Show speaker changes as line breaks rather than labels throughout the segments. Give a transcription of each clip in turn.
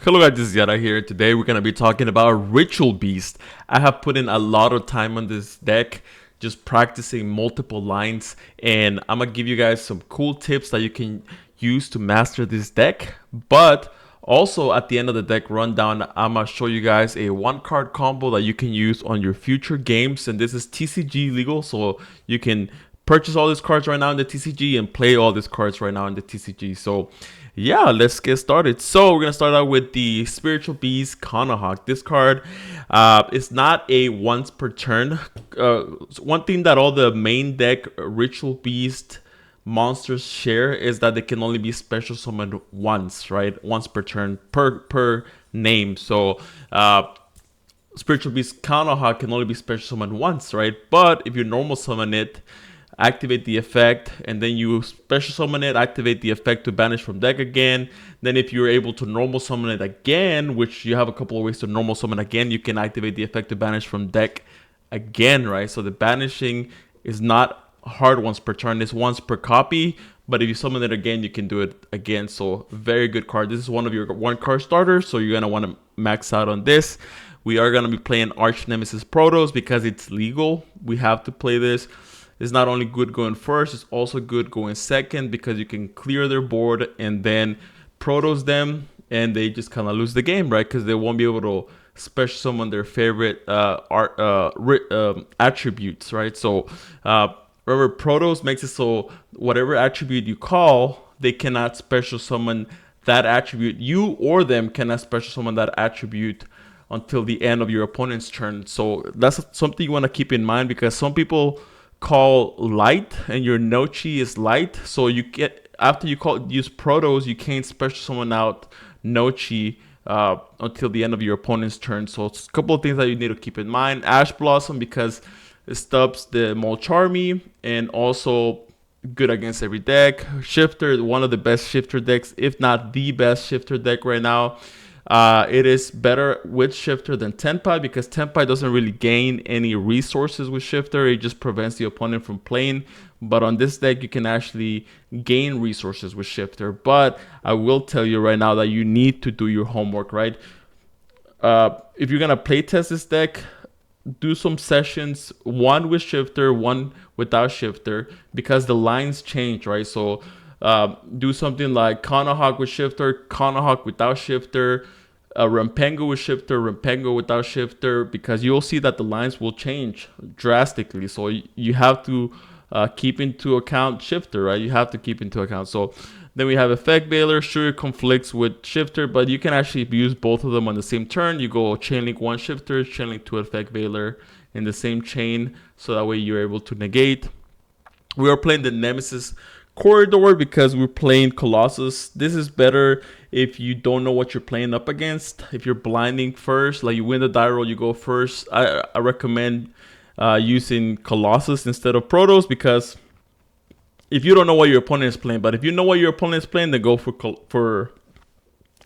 Hello guys, this is Yara here. Today we're going to be talking about Ritual Beast. I have put in a lot of time on this deck, just practicing multiple lines, and I'm going to give you guys some cool tips that you can use to master this deck. But also at the end of the deck rundown, I'm going to show you guys a one card combo that you can use on your future games, and this is TCG legal, so you can purchase all these cards right now in the TCG and play all these cards right now in the TCG. So yeah, let's get started. So we're gonna start out with the Spiritual Beast Kanahawk. This card is not a once per turn. One thing that all the main deck Ritual Beast monsters share is that they can only be special summoned once, right? Once per turn per name. So Spiritual Beast Kanahawk can only be special summoned once, right? But if you normal summon it, activate the effect, and then you special summon it, activate the effect to banish from deck again. Then if you're able to normal summon it again, which you have a couple of ways to normal summon again, you can activate the effect to banish from deck again, right? So the banishing is not hard once per turn, it's once per copy. But if you summon it again, you can do it again. So very good card. This is one of your one card starters, so you're gonna want to max out on this. We are gonna be playing Arch Nemesis Protos because it's legal. We have to play this. It's not only good going first, it's also good going second because you can clear their board and then Protos them, and they just kind of lose the game, right? Because they won't be able to special summon their favorite attributes, right? So remember, Protos makes it so whatever attribute you call, they cannot special summon that attribute. You or them cannot special summon that attribute until the end of your opponent's turn. So that's something you want to keep in mind because some people call light and your Nochi is light, so you get after you use Protos, you can't special summon out Nochi until the end of your opponent's turn. So it's a couple of things that you need to keep in mind. Ash Blossom because it stops the Molcharmy and also good against every deck. Shifter, one of the best shifter decks, if not the best shifter deck right now. It is better with Shifter than Tenpai because Tenpai doesn't really gain any resources with Shifter. It just prevents the opponent from playing. But on this deck, you can actually gain resources with Shifter. But I will tell you right now that you need to do your homework, right? If you're going to playtest this deck, do some sessions, one with Shifter, one without Shifter, because the lines change, right? So do something like Kanahawk with Shifter, Kanahawk without Shifter, Rampengo with Shifter, Rampengo without Shifter, because you'll see that the lines will change drastically. So you have to keep into account Shifter, right? You have to keep into account. So then we have Effect Veiler. Sure, it conflicts with Shifter, but you can actually use both of them on the same turn. You go Chainlink 1 Shifter, Chainlink 2 Effect Veiler in the same chain, so that way you're able to negate. We are playing the Nemesis Corridor because we're playing Colossus. This is better if you don't know what you're playing up against. If you're blinding first, like you win the die roll, you go first. I recommend using Colossus instead of Protos because if you don't know what your opponent is playing, but if you know what your opponent is playing, then go for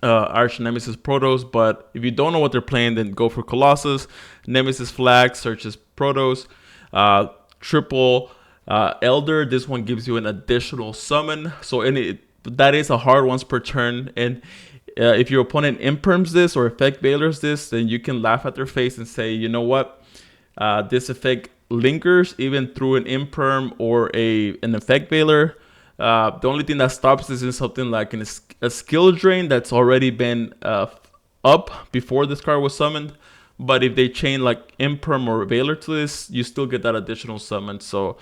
Arch Nemesis Protos. But if you don't know what they're playing, then go for Colossus. Nemesis Flag searches Protos. Triple Elder, this one gives you an additional summon. So that is a hard once per turn. And if your opponent imperms this or effect Veilers this, then you can laugh at their face and say, you know what? This effect lingers even through an imperm or an effect Veiler. The only thing that stops this is something like a skill drain that's already been up before this card was summoned. But if they chain like imperm or Veiler to this, you still get that additional summon. So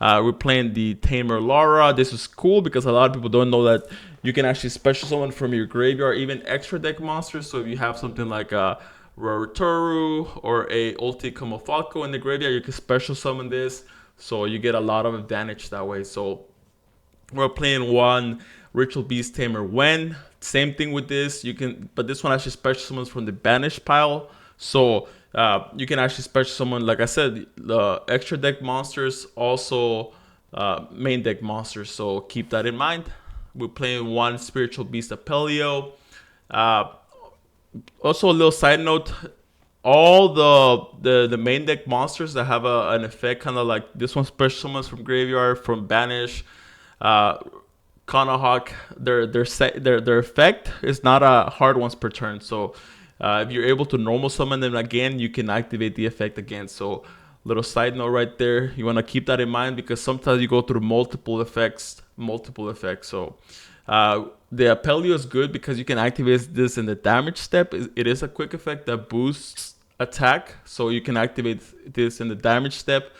we're playing the Tamer Lara. This is cool because a lot of people don't know that you can actually special summon from your graveyard, even extra deck monsters. So if you have something like a Raritoru or a Ulti Falco in the graveyard, you can special summon this. So you get a lot of advantage that way. So we're playing one Ritual Beast Tamer Wen. Same thing with this. But this one actually special summons from the banished pile. So you can actually special summon, like I said, the extra deck monsters, also main deck monsters. So keep that in mind. We're playing one Spiritual Beast Apelio. Also, a little side note: all the main deck monsters that have an effect, kind of like this one, special summons from graveyard, from banish, Kanahawk, their effect is not a hard once per turn. So if you're able to normal summon them again, you can activate the effect again. So little side note right there, you want to keep that in mind because sometimes you go through multiple effects. So the Apelio is good because you can activate this in the damage step. It is a quick effect that boosts attack, so you can activate this in the damage step.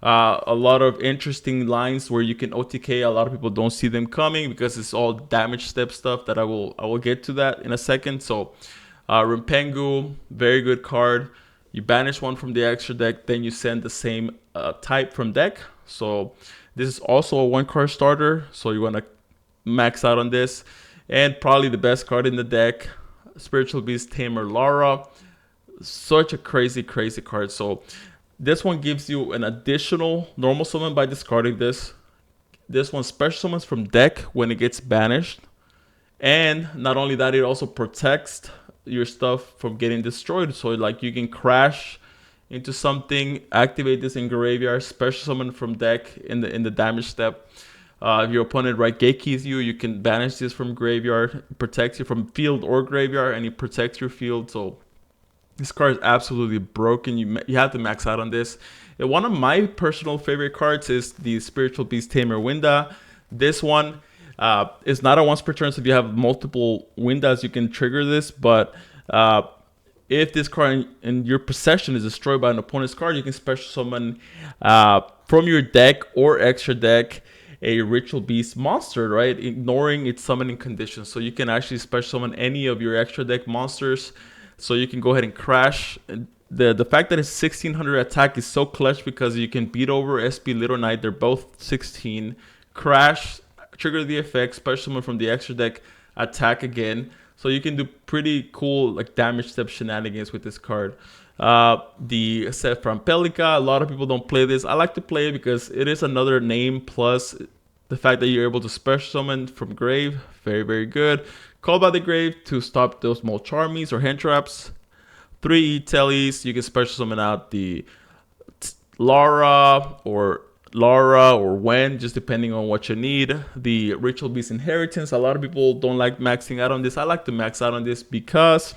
A lot of interesting lines where you can OTK. A lot of people don't see them coming because it's all damage step stuff that I will get to that in a second. So Rimpengu, very good card. You banish one from the extra deck, then you send the same type from deck. So this is also a 1-card starter, so you want to max out on this. And probably the best card in the deck, Spiritual Beast Tamer Lara. Such a crazy card. So this one gives you an additional normal summon by discarding this. This one special summons from deck when it gets banished. And not only that, it also protects your stuff from getting destroyed. So like you can crash into something, activate this in graveyard, special summon from deck in the damage step. If your opponent right gatekeys you, you can banish this from graveyard. It protects you from field or graveyard, and it protects your field. So this card is absolutely broken. You have to max out on this. And one of my personal favorite cards is the Spiritual Beast Tamer Winda. This one is not a once per turn, so if you have multiple Windas, you can trigger this. But if this card in your possession is destroyed by an opponent's card, you can special summon from your deck or extra deck a Ritual Beast monster, right? Ignoring its summoning conditions. So you can actually special summon any of your extra deck monsters. So you can go ahead and crash. The fact that it's 1600 attack is so clutch because you can beat over SP Little Knight. They're both 16. Crash, trigger the effect, special summon from the extra deck, attack again. So you can do pretty cool like damage step shenanigans with this card. The set from Pelica, a lot of people don't play this. I like to play it because it is another name, plus the fact that you're able to special summon from grave. Very good. Call by the grave to stop those Molcharmies or hand traps. 3 tellies, you can special summon out the Lara or Wen, just depending on what you need. The Ritual Beast Inheritance, a lot of people don't like maxing out on this. I like to max out on this because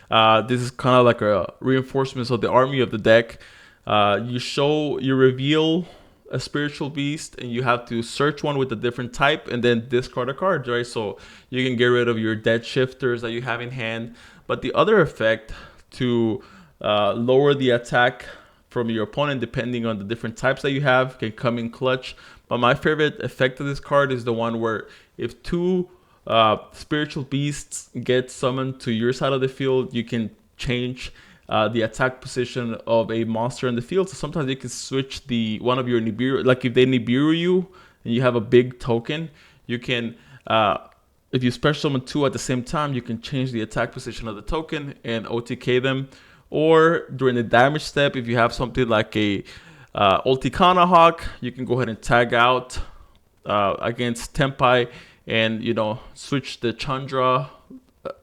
this is kind of like a reinforcement of the army of the deck. You reveal a Spiritual Beast, and you have to search one with a different type and then discard a card, right? So you can get rid of your dead shifters that you have in hand. But the other effect to lower the attack from your opponent, depending on the different types that you have, can come in clutch. But my favorite effect of this card is the one where if 2 Spiritual Beasts get summoned to your side of the field, you can change the attack position of a monster in the field. So sometimes you can switch one of your Nibiru. Like if they Nibiru you and you have a big token, you can, if you special summon 2 at the same time, you can change the attack position of the token and OTK them. Or during the damage step, if you have something like a Kanahawk, you can go ahead and tag out against Tempai and switch the Chandra,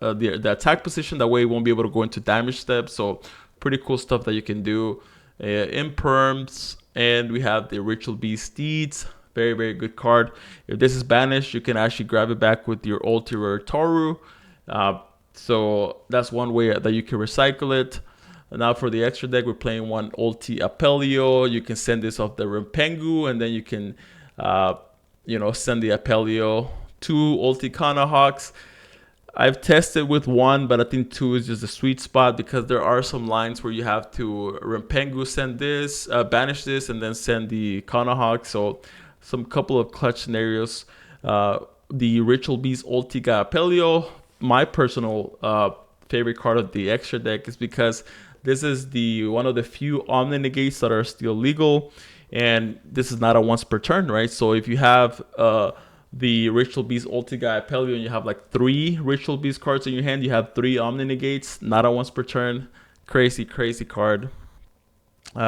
the attack position. That way it won't be able to go into damage step. So pretty cool stuff that you can do. Imperms, and we have the Ritual Beast Steeds. Very good card. If this is banished, you can actually grab it back with your ulti or Toru. So that's one way that you can recycle it. Now for the extra deck, we're playing one ulti Apelio. You can send this off the Rimpengu, and then you can send the Apelio. 2 ulti Kanahawks. I've tested with 1, but I think 2 is just a sweet spot because there are some lines where you have to Rimpengu send this, banish this, and then send the Kanahawk. So some couple of clutch scenarios. The Ritual Beast ulti Apelio, my personal favorite card of the extra deck, is because this is one of the few Omni Negates that are still legal, and this is not a once per turn, right? So if you have the Ritual Beast ulti Apelio and you have like 3 Ritual Beast cards in your hand, you have 3 Omni Negates, not a once per turn. Crazy card. 2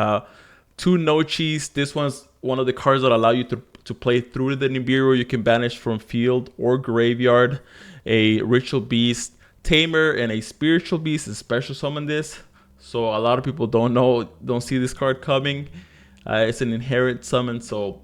Nochis. This one's one of the cards that allow you to play through the Nibiru. You can banish from field or graveyard a Ritual Beast Tamer and a Spiritual Beast and special summon this. So a lot of people don't see this card coming. It's an inherent summon, so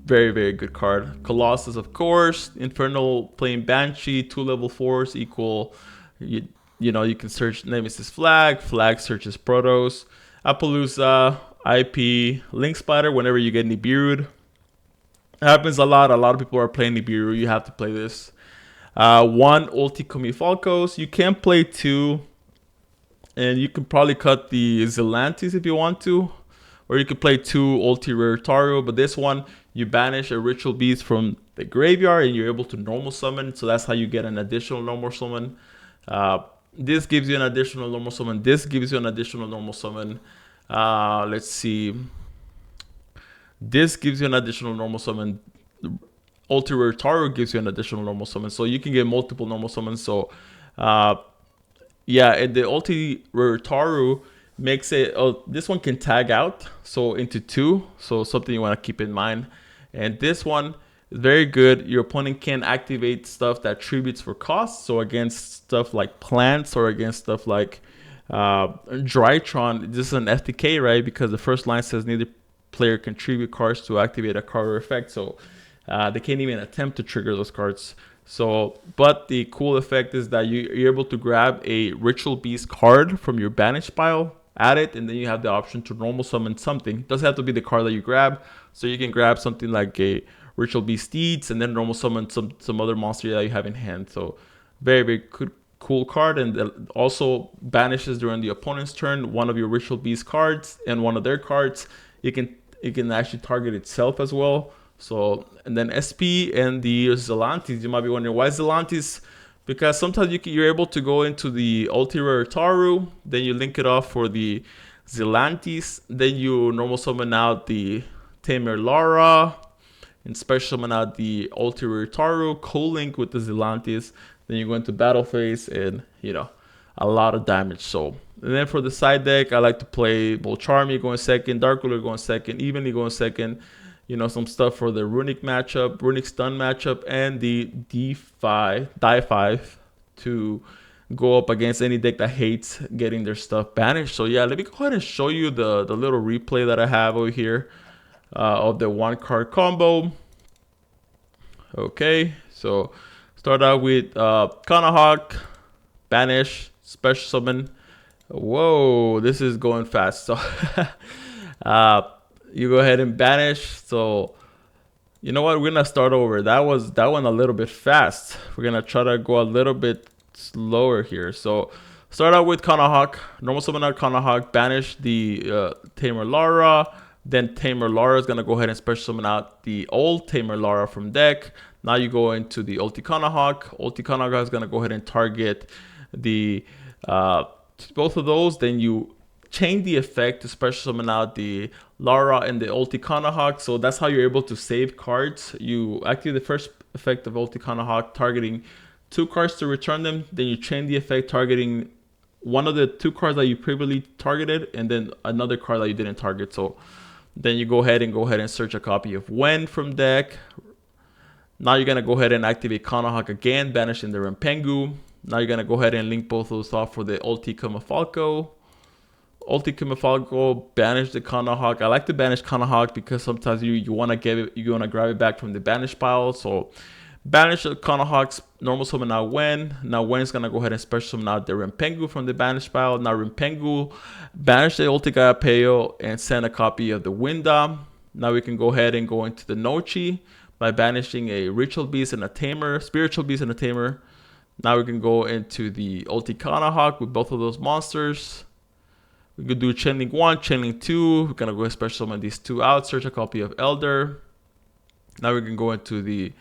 Very, very good card. Colossus, of course. Infernal playing Banshee, 2 level 4s equal. You know, you can search Nemesis Flag. Flag searches Protos. Appaloosa, IP, Link Spider whenever you get Nibiru'd. It happens a lot. A lot of people are playing Nibiru. You have to play this. 1 Ulti Falcos. You can play 2. And you can probably cut the Zelantes if you want to. Or you could play 2 Ulti Rare Taro. But this one, you banish a Ritual Beast from the graveyard and you're able to normal summon. So that's how you get an additional normal summon. This gives you an additional normal summon. This gives you an additional normal summon. Let's see. This gives you an additional normal summon. Ulti Rare Taro gives you an additional normal summon. So you can get multiple normal summons. So yeah, and the Ulti Rare Taro makes it, this one can tag out, so into 2, so something you want to keep in mind. And this one is very good. Your opponent can activate stuff that tributes for cost, so against stuff like plants or against stuff like Drytron. This is an FTK, right? Because the first line says neither player can tribute cards to activate a card or effect, so they can't even attempt to trigger those cards. So, but the cool effect is that you're able to grab a Ritual Beast card from your banish pile, add it, and then you have the option to normal summon something. It doesn't have to be the card that you grab. So you can grab something like a Ritual Beast Steeds and then normal summon some other monster that you have in hand. So very, very good, cool card. And also banishes during the opponent's turn one of your Ritual Beast cards and one of their cards. It can actually target itself as well. So, and then SP and the Zelantes, you might be wondering why Zelantes? Because sometimes you're able to go into the Ulti Rare Taru, then you link it off for the Zelantes, then you normal summon out the Tamer Lara, and special summon out the Ulti Rare Taru, co-link with the Zelantes, then you go into battle phase and, you know, a lot of damage. So, and then for the side deck, I like to play Volcharmy going second, Dark Ruler going second, Evenly going second. You know, some stuff for the Runic matchup, Runic Stun matchup, and the Die5 to go up against any deck that hates getting their stuff banished. So yeah, let me go ahead and show you the little replay that I have over here of the 1-card combo. Okay, so start out with Kanahawk, banish, special summon. Whoa, this is going fast. So you go ahead and banish. So you know what, we're gonna start over. That one a little bit fast. We're gonna try to go a little bit slower here. So start out with Kanahawk, normal summon out Kanahawk, banish the Tamer Lara. Then Tamer Lara is gonna go ahead and special summon out the old Tamer Lara from deck. Now you go into the Ulti Kanahawk. Ulti Kanahawk is gonna go ahead and target the both of those. Then you change the effect to special summon out the Lara and the Ulti Kanahawk. So that's how you're able to save cards. You activate the first effect of Ulti Kanahawk, targeting 2 cards to return them. Then you change the effect targeting one of the 2 cards that you previously targeted, and then another card that you didn't target. So then you go ahead and search a copy of Wen from deck. Now you're gonna go ahead and activate Kanahawk again, banishing the Rempengu. Now you're gonna go ahead and link both of those off for the Ulti Kumafalco. Ulti Kumafalco, banish the Kanahawk. I like to banish Kanahawk because sometimes you wanna grab it back from the banish pile. So banish the Kanahawk's normal summon out Wen. Now Wen's gonna go ahead and special summon out the Rempengu from the banish pile. Now Rempengu, banish the Ulti Gaiapeo and send a copy of the Winda. Now we can go ahead and go into the Nochi by banishing a Ritual Beast and a Tamer, Spiritual Beast and a Tamer. Now we can go into the Ulti Kanahawk with both of those monsters. We could do Chainlink 1, Chainlink 2. We're going to go special summon these 2 out. Search a copy of Elder. Now we can go into the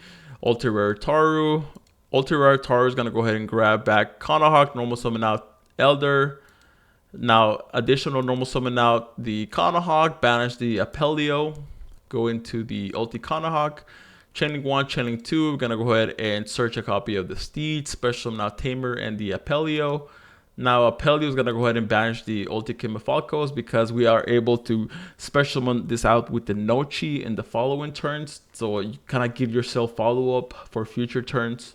Ulti Rare Taru. Ulti Rare Taru is going to go ahead and grab back Kanahawk. Normal summon out Elder. Now additional normal summon out the Kanahawk. Banish the Apelio. Go into the Ulti Kanahawk. Chainlink 1, Chainlink 2. We're going to go ahead and search a copy of the Steed. Special summon out Tamer and the Apelio. Now Apelio is going to go ahead and banish the Ulti Kimifalcos because we are able to special summon this out with the Nochi in the following turns. So you kind of give yourself follow-up for future turns.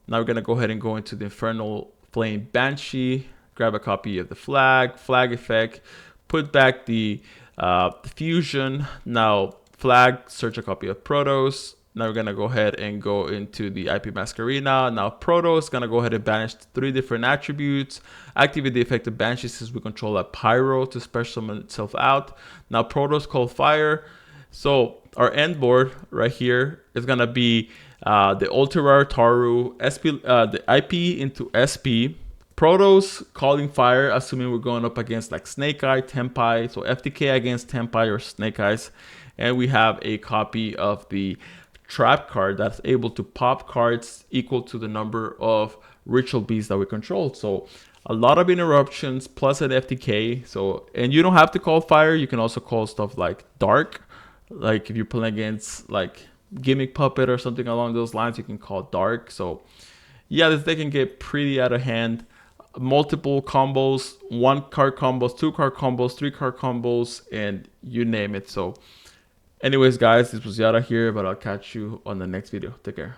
Now we're going to go ahead and go into the Infernal Flame Banshee. Grab a copy of the flag effect. Put back the fusion. Now flag, search a copy of Protoss. Now we're gonna go ahead and go into the IP Mask Arena. Now Protoss is gonna go ahead and banish 3 different attributes. Activate the effect of banishes since we control a Pyro to special summon itself out. Now Protoss call fire. So our end board right here is gonna be the ultra rare Taru, SP, the IP into SP. Protoss calling fire, assuming we're going up against like Snake Eye, Tenpai, so FTK against Tenpai or Snake Eyes. And we have a copy of the trap card that's able to pop cards equal to the number of ritual beasts that we control. So a lot of interruptions plus an FTK. So, and you don't have to call fire. You can also call stuff like dark. Like if you're playing against like Gimmick Puppet or something along those lines, you can call dark. So yeah, this deck can get pretty out of hand. Multiple combos, 1-card combos, 2-card combos, 3-card combos, and you name it. So anyways, guys, this was Yada here, but I'll catch you on the next video. Take care.